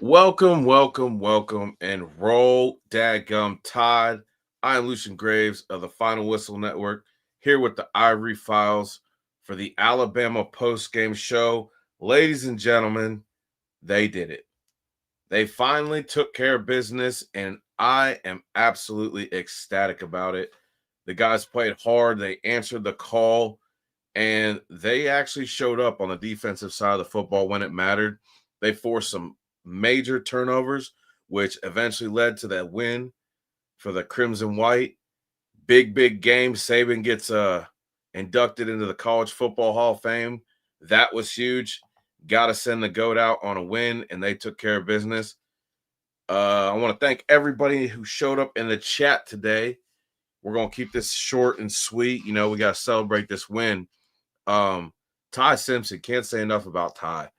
Welcome, and roll dadgum tide. I am Lucian Graves of the Final Whistle Network, here with the Ivory Files for the Alabama post-game show. Ladies and gentlemen, they did it. They finally took care of business, and I am absolutely ecstatic about it. The guys played hard, they answered the call, and they actually showed up on the defensive side of the football when it mattered. They forced some major turnovers, which eventually led to that win for the Crimson White. Big game. Saban gets inducted into the College Football Hall of Fame. That was huge. Got to send the GOAT out on a win, and they took care of business. I want to thank everybody who showed up in the chat today. We're going to keep this short and sweet. You know, we got to celebrate this win. Ty Simpson, can't say enough about Ty.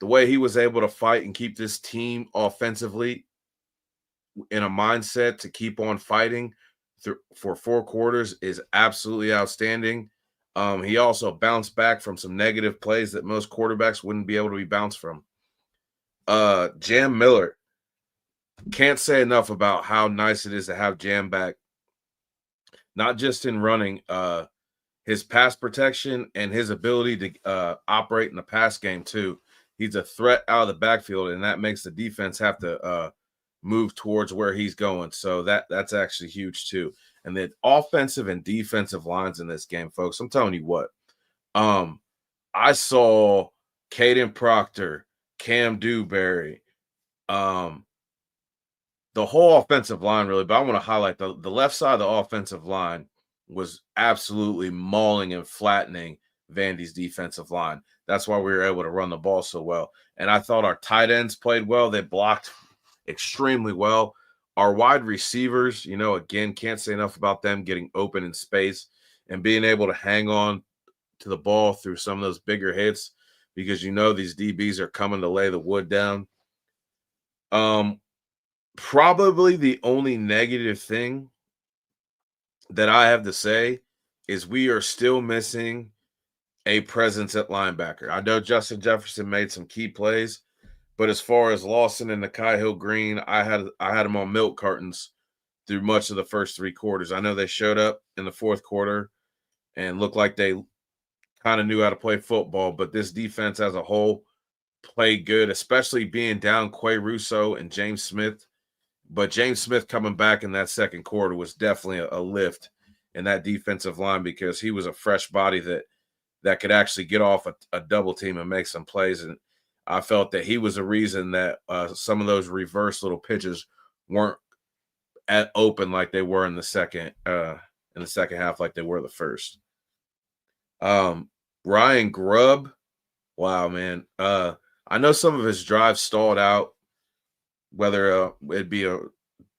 The way he was able to fight and keep this team offensively in a mindset to keep on fighting for 4 quarters is absolutely outstanding. He also bounced back from some negative plays that most quarterbacks wouldn't be able to be bounced from. Jam Miller, can't say enough about how nice it is to have Jam back, not just in running, his pass protection and his ability to operate in the pass game too. He's a threat out of the backfield, and that makes the defense have to move towards where he's going. So that's actually huge too. And the offensive and defensive lines in this game, folks, I'm telling you what. I saw Caden Proctor, Cam Dewberry, the whole offensive line really, but I want to highlight the left side of the offensive line was absolutely mauling and flattening Vandy's defensive line. That's why we were able to run the ball so well. And I thought our tight ends played well. They blocked extremely well. Our wide receivers, you know, again, can't say enough about them getting open in space and being able to hang on to the ball through some of those bigger hits because, you know, these DBs are coming to lay the wood down. Probably the only negative thing that I have to say is we are still missing a presence at linebacker. I know Justin Jefferson made some key plays, but as far as Lawson and Nakai Hill Green, I had them on milk cartons through much of the first 3 quarters. I know they showed up in the fourth quarter and looked like they kind of knew how to play football, but this defense as a whole played good, especially being down Quay Russo and James Smith. But James Smith coming back in that second quarter was definitely a lift in that defensive line because he was a fresh body that could actually get off a double team and make some plays. And I felt that he was a reason that some of those reverse little pitches weren't at open like they were in the second half, like they were the first. Ryan Grubb, wow, man. I know some of his drives stalled out, whether it'd be a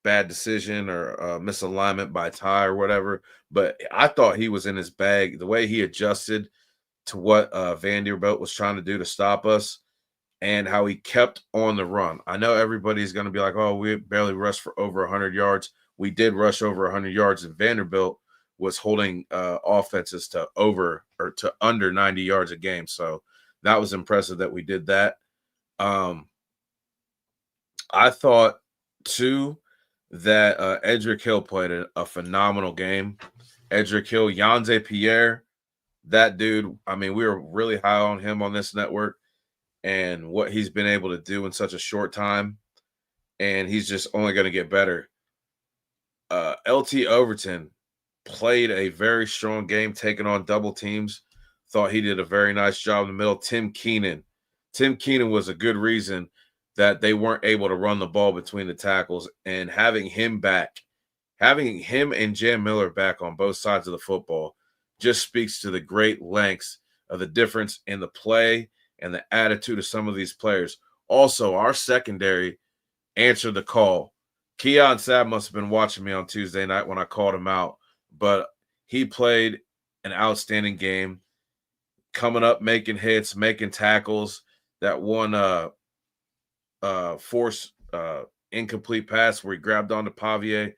bad decision or a misalignment by Ty or whatever. But I thought he was in his bag. The way he adjusted to what Vanderbilt was trying to do to stop us and how he kept on the run. I know everybody's going to be like, oh, we barely rushed for over 100 yards. We did rush over 100 yards, and Vanderbilt was holding offenses to over or to under 90 yards a game. So that was impressive that we did that. I thought, too, that Edric Hill played a phenomenal game. Edric Hill, Yanze Pierre, that dude, I mean, we were really high on him on this network and what he's been able to do in such a short time. And he's just only going to get better. LT Overton played a very strong game, taking on double teams. Thought he did a very nice job in the middle. Tim Keenan was a good reason that they weren't able to run the ball between the tackles, and having him and Jam Miller back on both sides of the football just speaks to the great lengths of the difference in the play and the attitude of some of these players. Also, our secondary answered the call. Keon Sabb must have been watching me on Tuesday night when I called him out, but he played an outstanding game, coming up, making hits, making tackles. That one force incomplete pass where he grabbed onto Pavier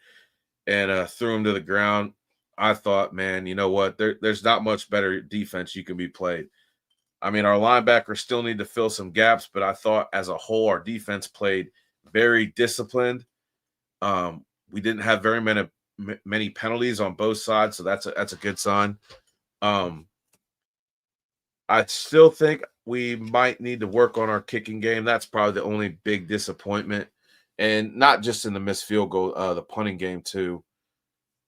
and threw him to the ground. I thought, man, you know what? There's not much better defense you can be played. I mean, our linebackers still need to fill some gaps, but I thought as a whole, our defense played very disciplined. We didn't have very many penalties on both sides, so that's a good sign. I still think we might need to work on our kicking game. That's probably the only big disappointment, and not just in the missed field goal, the punting game too.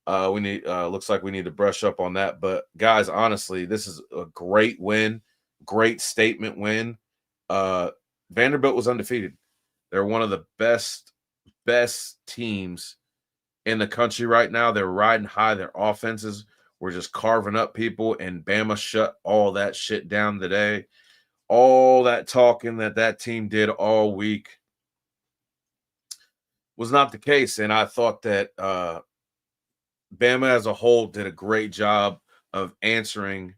We need looks like we need to brush up on that. But guys, honestly, this is a great win, great statement win. Vanderbilt was undefeated. They're one of the best teams in the country right now. They're riding high. Their offenses were just carving up people, and Bama shut all that shit down today. All that talking that team did all week was not the case, and I thought that Bama as a whole did a great job of answering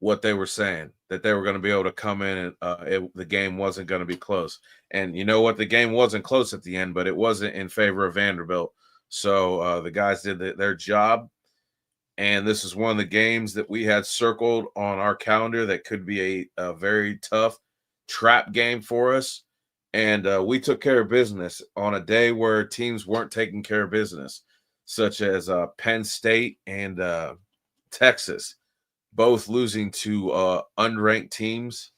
what they were saying, that they were going to be able to come in and the game wasn't going to be close. And you know what? The game wasn't close at the end, but it wasn't in favor of Vanderbilt. So the guys did their job. And this is one of the games that we had circled on our calendar that could be a very tough trap game for us. And we took care of business on a day where teams weren't taking care of business, such as Penn State and Texas, both losing to unranked teams.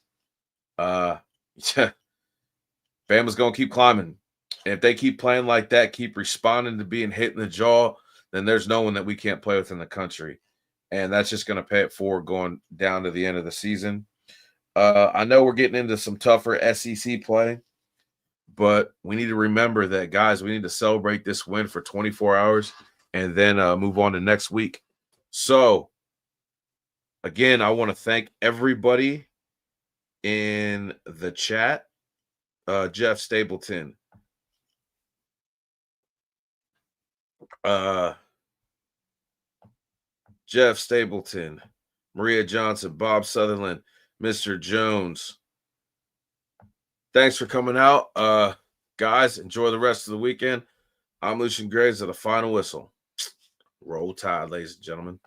Bama's going to keep climbing. And if they keep playing like that, keep responding to being hit in the jaw, then there's no one that we can't play with in the country. And that's just going to pay it forward going down to the end of the season. I know we're getting into some tougher SEC play, but we need to remember that, guys, we need to celebrate this win for 24 hours and then move on to next week. So, again, I want to thank everybody in the chat. Jeff Stapleton, Jeff Stapleton, Maria Johnson, Bob Sutherland, Mr. Jones. Thanks for coming out. Guys, enjoy the rest of the weekend. I'm Lucian Graves of the Final Whistle. Roll Tide, ladies and gentlemen.